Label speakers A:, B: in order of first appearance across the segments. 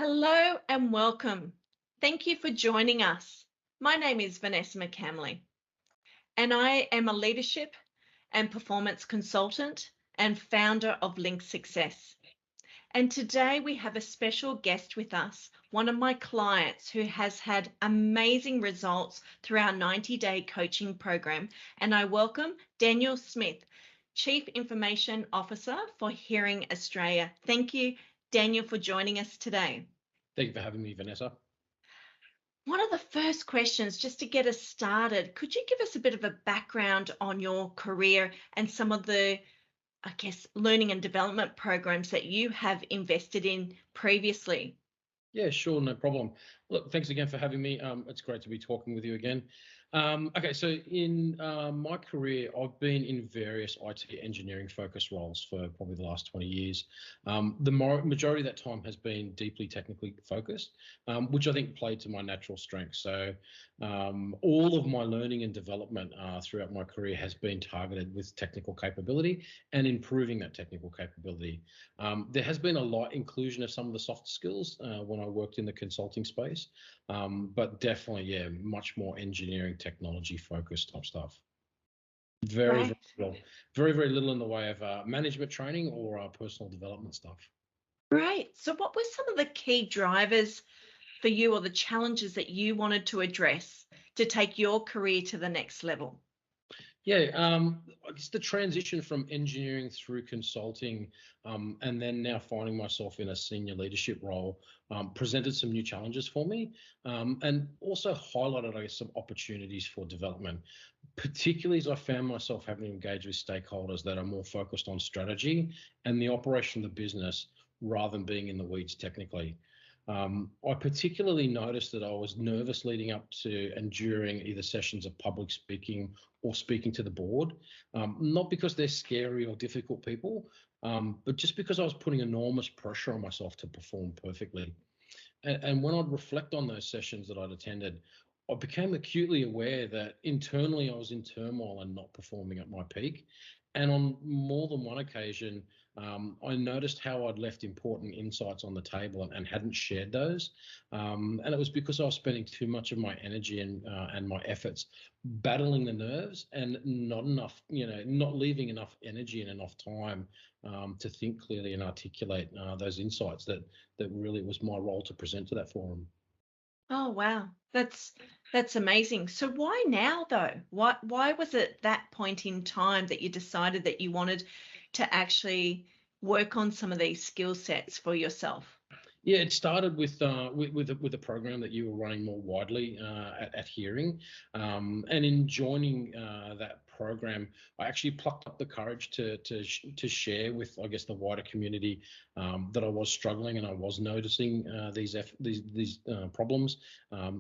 A: Hello and welcome. Thank you for joining us. My name is Vanessa McCamley, and I am a leadership and performance consultant and founder of Link Success. And today we have a special guest with us, one of my clients who has had amazing results through our 90-day coaching program. And I welcome Daniel Smith, Chief Information Officer for Hearing Australia. Thank you, Daniel, for joining us today.
B: Thank you for having me, Vanessa.
A: One of the first questions, just to get us started, could you give us a bit of a background on your career and some of the, learning and development programs that you have invested in previously?
B: Yeah, sure, no problem. Look, thanks again for having me. It's great to be talking with you again. Okay, so in my career, I've been in various IT engineering focused roles for probably the last 20 years. The majority of that time has been deeply technically focused, which I think played to my natural strengths. So all of my learning and development throughout my career has been targeted with technical capability and improving that technical capability. There has been a light inclusion of some of the soft skills when I worked in the consulting space, but definitely, yeah, much more engineering, technology focused type stuff. Very little in the way of management training or personal development stuff.
A: Right. So what were some of the key drivers for you or the challenges that you wanted to address to take your career to the next level?
B: Yeah, I guess the transition from engineering through consulting and then now finding myself in a senior leadership role presented some new challenges for me and also highlighted, I guess, some opportunities for development, particularly as I found myself having to engage with stakeholders that are more focused on strategy and the operation of the business rather than being in the weeds technically. I particularly noticed that I was nervous leading up to and during either sessions of public speaking or speaking to the board, not because they're scary or difficult people, but just because I was putting enormous pressure on myself to perform perfectly. And when I'd reflect on those sessions that I'd attended, I became acutely aware that internally I was in turmoil and not performing at my peak. And on more than one occasion, I noticed how I'd left important insights on the table and hadn't shared those. And it was because I was spending too much of my energy and my efforts battling the nerves and not enough, not leaving enough energy and enough time to think clearly and articulate those insights that really was my role to present to that forum.
A: Oh, wow. That's amazing. So why now though? Why was it that point in time that you decided that you wanted to actually work on some of these skill sets for yourself?
B: Yeah, it started with a program that you were running more widely at Hearing, and in joining that program, I actually plucked up the courage to share with, I guess, the wider community that I was struggling and I was noticing these problems,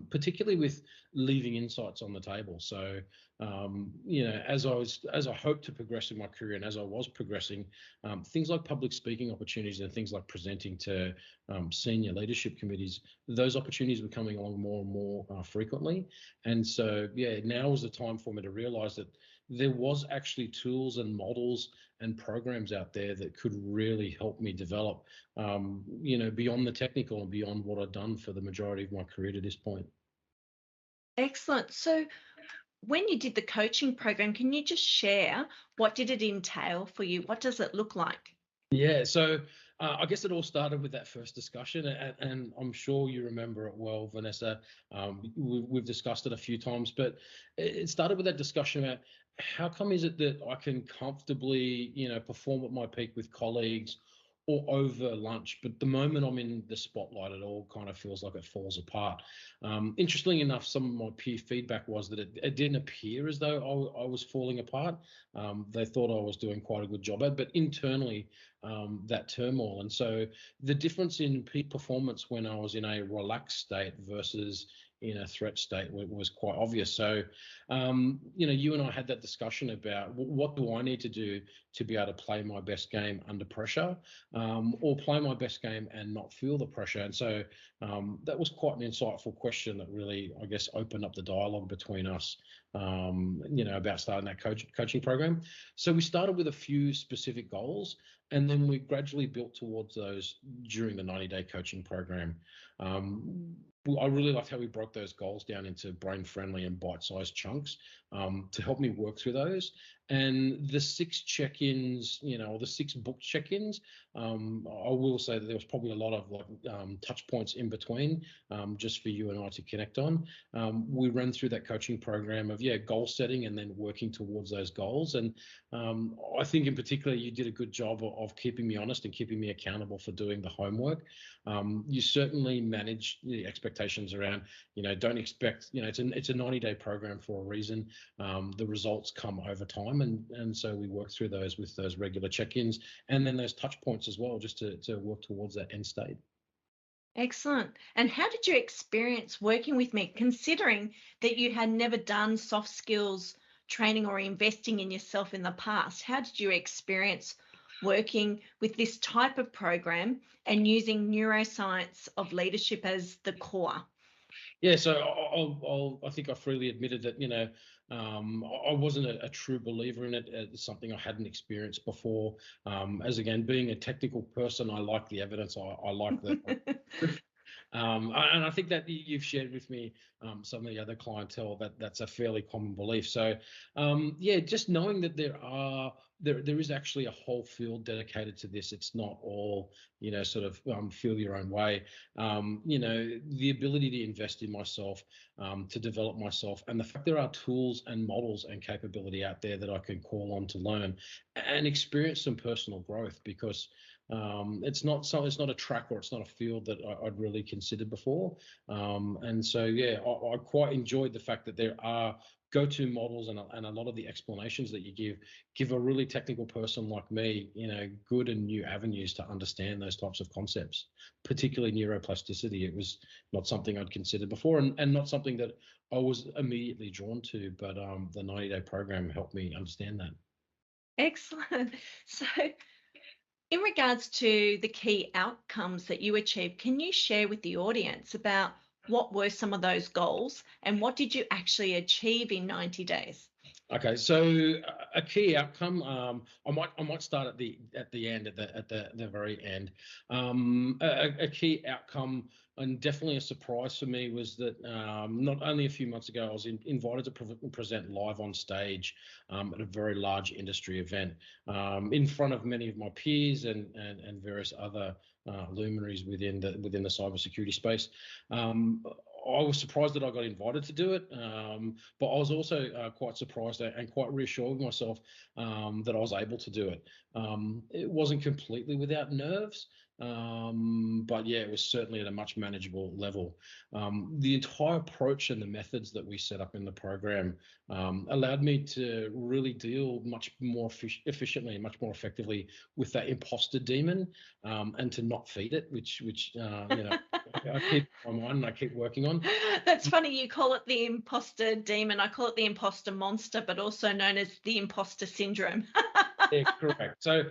B: particularly with leaving insights on the table. So as I hoped to progress in my career and as I was progressing, things like public speaking opportunities and things like presenting to senior leadership committees, those opportunities were coming along more and more frequently. And so, yeah, now was the time for me to realize that there was actually tools and models and programs out there that could really help me develop, beyond the technical and beyond what I'd done for the majority of my career to this point.
A: Excellent. So when you did the coaching program, can you just share what did it entail for you? What does it look like?
B: Yeah, so I guess it all started with that first discussion, and I'm sure you remember it well, Vanessa. We've discussed it a few times, but it started with that discussion about how come is it that I can comfortably, perform at my peak with colleagues or over lunch, but the moment I'm in the spotlight, it all kind of feels like it falls apart. Interestingly enough, some of my peer feedback was that it didn't appear as though I was falling apart. They thought I was doing quite a good job at it, but internally, that turmoil. And so the difference in peak performance when I was in a relaxed state versus in a threat state was quite obvious. So, you and I had that discussion about what do I need to do to be able to play my best game under pressure, or play my best game and not feel the pressure. And so that was quite an insightful question that really, I guess, opened up the dialogue between us, about starting that coaching program. So we started with a few specific goals, and then we gradually built towards those during the 90-day coaching program. I really liked how we broke those goals down into brain-friendly and bite-sized chunks to help me work through those. And the 6 check-ins, or the 6 book check-ins, I will say that there was probably a lot of touch points in between, just for you and I to connect on. We ran through that coaching program of goal setting and then working towards those goals. And I think in particular you did a good job of keeping me honest and keeping me accountable for doing the homework. You certainly managed the expectations around, don't expect, it's a 90-day program for a reason. The results come over time, and so we work through those with those regular check-ins and then those touch points as well, just to work towards that end state.
A: Excellent. And how did you experience working with me, considering that you had never done soft skills training or investing in yourself in the past? How did you experience working with this type of program and using neuroscience of leadership as the core?
B: Yeah, so I think I freely admitted that, I wasn't a true believer in it. It's something I hadn't experienced before. As again, being a technical person, I like the evidence. I like the and I think that you've shared with me some of the other clientele that's a fairly common belief. So just knowing that there is actually a whole field dedicated to this. It's not all sort of feel your own way. The ability to invest in myself, to develop myself, and the fact there are tools and models and capability out there that I can call on to learn and experience some personal growth, because it's not a track, or it's not a field that I'd really considered before. And so I quite enjoyed the fact that there are go-to models, and a lot of the explanations that you give a really technical person like me, good and new avenues to understand those types of concepts, particularly neuroplasticity. It was not something I'd considered before, and not something that I was immediately drawn to, but the 90-day program helped me understand that.
A: Excellent. So, in regards to the key outcomes that you achieved, can you share with the audience about what were some of those goals and what did you actually achieve in 90 days?
B: Okay, so a key outcome, I might start at the end, at the very end. A key outcome, and definitely a surprise for me, was that not only a few months ago I was invited to present live on stage at a very large industry event in front of many of my peers and various other luminaries within the cybersecurity space. I was surprised that I got invited to do it, but I was also quite surprised and quite reassured with myself that I was able to do it. It wasn't completely without nerves, but it was certainly at a much manageable level. The entire approach and the methods that we set up in the program allowed me to really deal much more efficiently and much more effectively with that imposter demon, and to not feed it, which I keep in my mind and I keep working on.
A: That's funny. You call it the imposter demon. I call it the imposter monster, but also known as the imposter syndrome.
B: Yeah, correct. So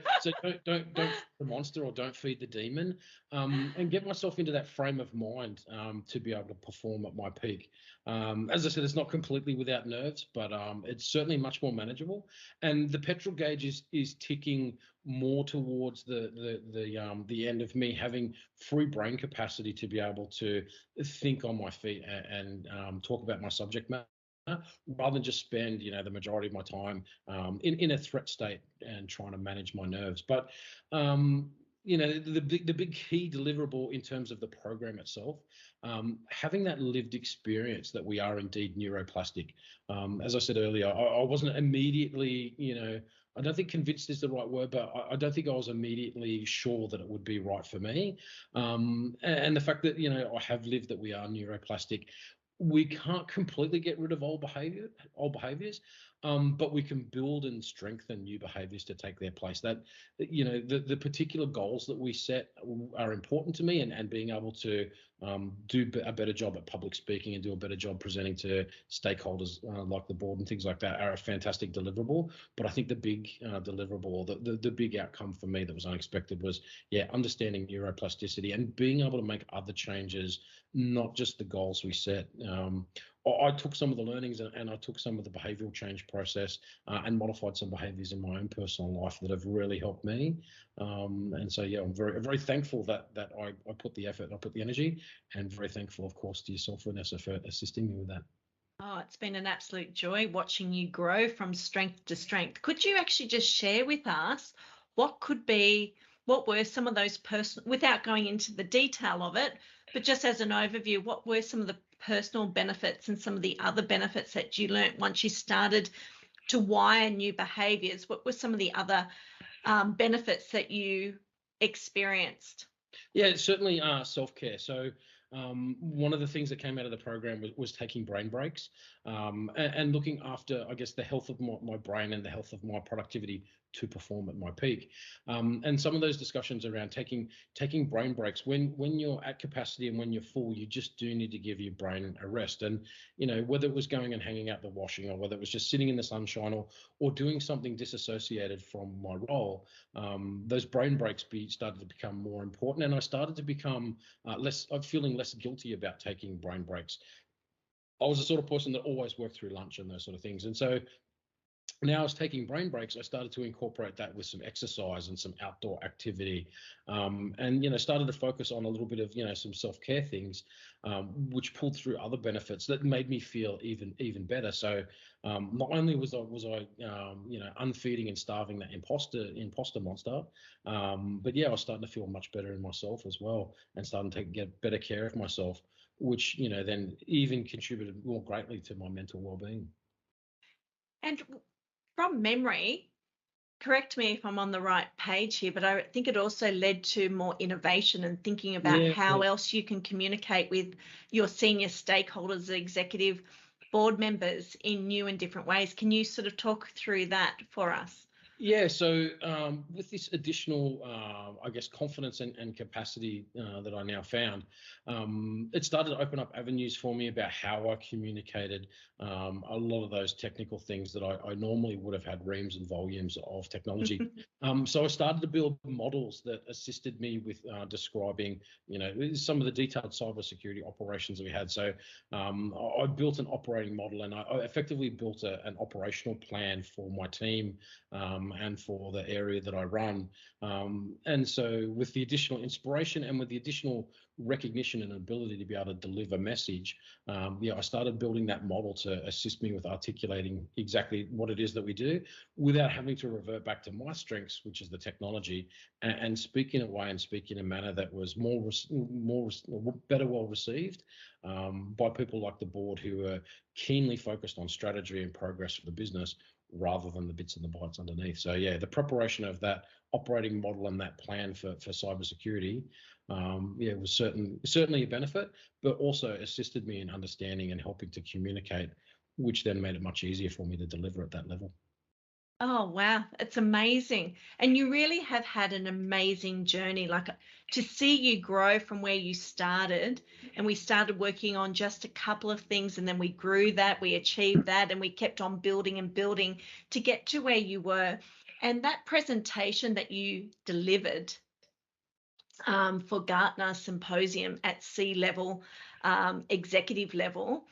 B: don't feed the monster, or don't feed the demon, and get myself into that frame of mind to be able to perform at my peak. As I said, it's not completely without nerves, but it's certainly much more manageable. And the petrol gauge is ticking more towards the end of me having free brain capacity to be able to think on my feet and talk about my subject matter, rather than just spend the majority of my time in a threat state and trying to manage my nerves. But the big key deliverable in terms of the program itself, having that lived experience that we are indeed neuroplastic. As I said earlier, I wasn't immediately, I don't think convinced is the right word, but I don't think I was immediately sure that it would be right for me. And the fact that, I have lived that we are neuroplastic, we can't completely get rid of old behaviors, but we can build and strengthen new behaviors to take their place. That, the particular goals that we set are important to me, and being able to do a better job at public speaking and do a better job presenting to stakeholders like the board and things like that are a fantastic deliverable. But I think the big deliverable, or the big outcome for me that was unexpected was, understanding neuroplasticity and being able to make other changes, not just the goals we set. I took some of the learnings and I took some of the behavioral change process and modified some behaviors in my own personal life that have really helped me. And so, I'm very, very thankful that I put the effort, I put the energy, and very thankful, of course, to yourself, Vanessa, for assisting me with that.
A: Oh, it's been an absolute joy watching you grow from strength to strength. Could you actually just share with us what were some of those personal, without going into the detail of it, but just as an overview, what were some of the personal benefits and some of the other benefits that you learnt once you started to wire new behaviors? What were some of the other benefits that you experienced?
B: Yeah, certainly self-care. So one of the things that came out of the program was taking brain breaks and looking after, I guess, the health of my brain and the health of my productivity to perform at my peak. And some of those discussions around taking brain breaks when you're at capacity and when you're full, you just do need to give your brain a rest. And whether it was going and hanging out the washing, or whether it was just sitting in the sunshine, or doing something disassociated from my role, those brain breaks started to become more important, and I started to become feeling less guilty about taking brain breaks. I was the sort of person that always worked through lunch and those sort of things, and so now I was taking brain breaks. I started to incorporate that with some exercise and some outdoor activity, and started to focus on a little bit of some self-care things, which pulled through other benefits that made me feel even better. So not only was I unfeeding and starving that imposter monster, but I was starting to feel much better in myself as well, and starting to get better care of myself, which then even contributed more greatly to my mental well-being.
A: And from memory, correct me if I'm on the right page here, but I think it also led to more innovation and thinking about how else you can communicate with your senior stakeholders, executive board members in new and different ways. Can you sort of talk through that for us?
B: Yeah, so with this additional, I guess, confidence and capacity that I now found, it started to open up avenues for me about how I communicated a lot of those technical things that I normally would have had reams and volumes of technology. So I started to build models that assisted me with describing, some of the detailed cybersecurity operations that we had. So I built an operating model, and I effectively built an operational plan for my team and for the area that I run. And so with the additional inspiration and with the additional recognition and ability to be able to deliver message, I started building that model to assist me with articulating exactly what it is that we do without having to revert back to my strengths, which is the technology, and speak in a way and speak in a manner that was better well received by people like the board, who are keenly focused on strategy and progress for the business, rather than the bits and the bytes underneath. So the preparation of that operating model and that plan for cybersecurity, was certainly a benefit, but also assisted me in understanding and helping to communicate, which then made it much easier for me to deliver at that level.
A: Oh, wow. It's amazing. And you really have had an amazing journey. Like, to see you grow from where you started, and we started working on just a couple of things, and then we grew that, we achieved that, and we kept on building and building to get to where you were. And that presentation that you delivered for Gartner Symposium at C-level, executive level,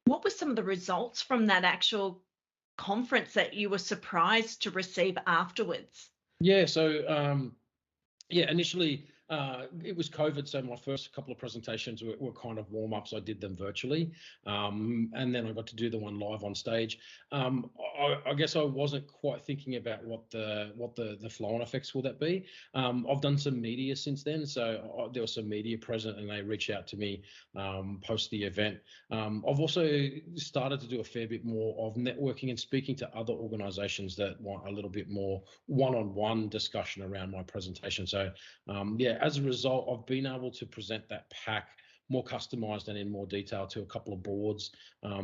A: what were some of the results from that actual conference that you were surprised to receive afterwards?
B: Initially it was COVID, so my first couple of presentations were kind of warm-ups. I did them virtually, and then I got to do the one live on stage. I guess I wasn't quite thinking about what the flow-on effects will that be. I've done some media since then, so there was some media present, and they reached out to me post the event. I've also started to do a fair bit more of networking and speaking to other organisations that want a little bit more one-on-one discussion around my presentation. So as a result, I've been able to present that pack more customized and in more detail to a couple of boards,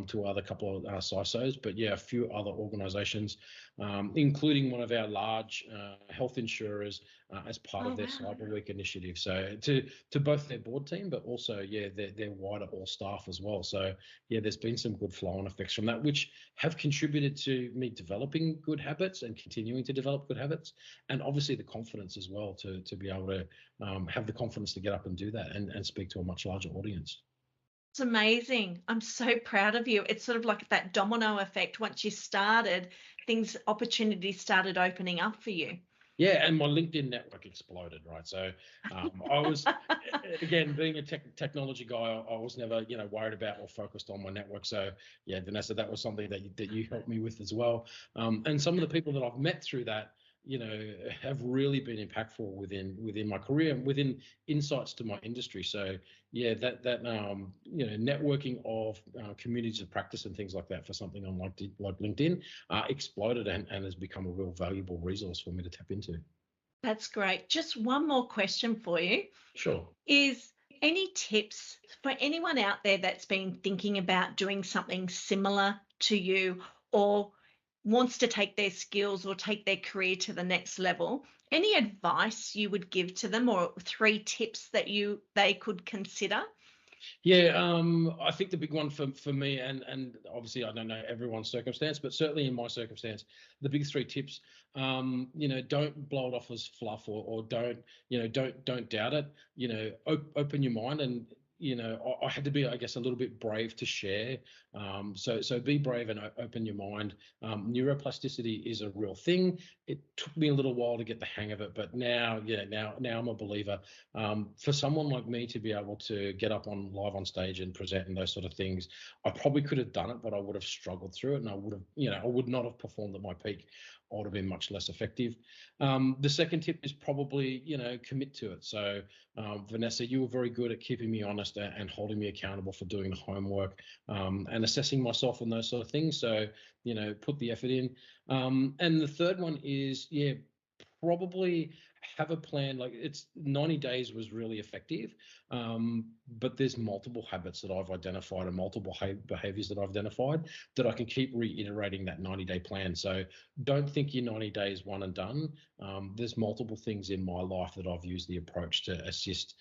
B: to other couple of CISOs, but yeah, a few other organizations, including one of our large health insurers as part
A: Oh,
B: of their
A: wow.
B: Cyber Week initiative. So to both their board team, but also, yeah, their wider all staff as well. So yeah, there's been some good flow-on effects from that, which have contributed to me developing good habits and continuing to develop good habits, and obviously the confidence as well to be able to have the confidence to get up and do that and speak to a much larger audience.
A: It's amazing. I'm so proud of you. It's sort of like that domino effect. Once you started, opportunities started opening up for you.
B: Yeah, and my LinkedIn network exploded, right? So I was, again, being a technology guy, I was never, worried about or focused on my network. So yeah, Vanessa, that was something that you helped me with as well. And some of the people that I've met through that, have really been impactful within my career and within insights to my industry. So yeah, that networking of communities of practice and things like that for something on like LinkedIn exploded and has become a real valuable resource for me to tap into.
A: That's great. Just one more question for you.
B: Sure.
A: Is any tips for anyone out there that's been thinking about doing something similar to you, or wants to take their skills or take their career to the next level? Any advice you would give to them, or 3 tips that they could consider?
B: Yeah, I think the big one for me, and obviously I don't know everyone's circumstance, but certainly in my circumstance, the big 3 tips, don't blow it off as fluff, or don't doubt it. Open your mind, and I had to be, I guess, a little bit brave to share. So be brave and open your mind. Neuroplasticity is a real thing. It took me a little while to get the hang of it, but now I'm a believer. For someone like me to be able to get up on live on stage and present and those sort of things, I probably could have done it, but I would have struggled through it, and I would not have performed at my peak. I would have been much less effective. The second tip is probably, commit to it. So, Vanessa, you were very good at keeping me honest and holding me accountable for doing the homework, and assessing myself and those sort of things. So, put the effort in. And the third one is, yeah, probably have a plan. Like, it's 90 days was really effective, but there's multiple habits that I've identified and multiple behaviors that I've identified that I can keep reiterating that 90-day plan. So don't think your 90 days one and done. There's multiple things in my life that I've used the approach to assist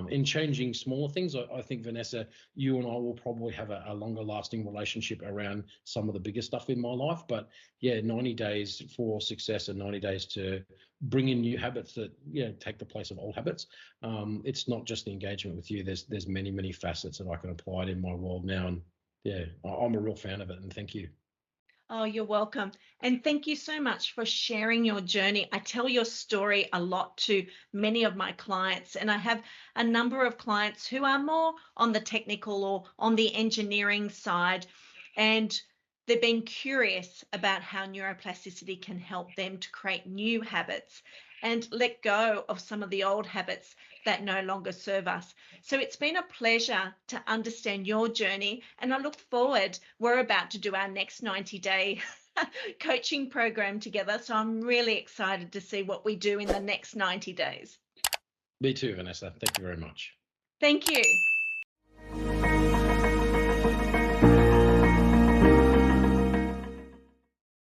B: in changing smaller things. I think, Vanessa, you and I will probably have a longer lasting relationship around some of the bigger stuff in my life. But yeah, 90 days for success and 90 days to bring in new habits that take the place of old habits. It's not just the engagement with you. There's many facets that I can apply it in my world now, and yeah, I'm a real fan of it. And thank you.
A: Oh, you're welcome. And thank you so much for sharing your journey. I tell your story a lot to many of my clients, and I have a number of clients who are more on the technical or on the engineering side, and they've been curious about how neuroplasticity can help them to create new habits and let go of some of the old habits that no longer serve us. So it's been a pleasure to understand your journey, and I look forward. We're about to do our next 90-day coaching program together. So I'm really excited to see what we do in the next 90 days.
B: Me too, Vanessa. Thank you very much.
A: Thank you.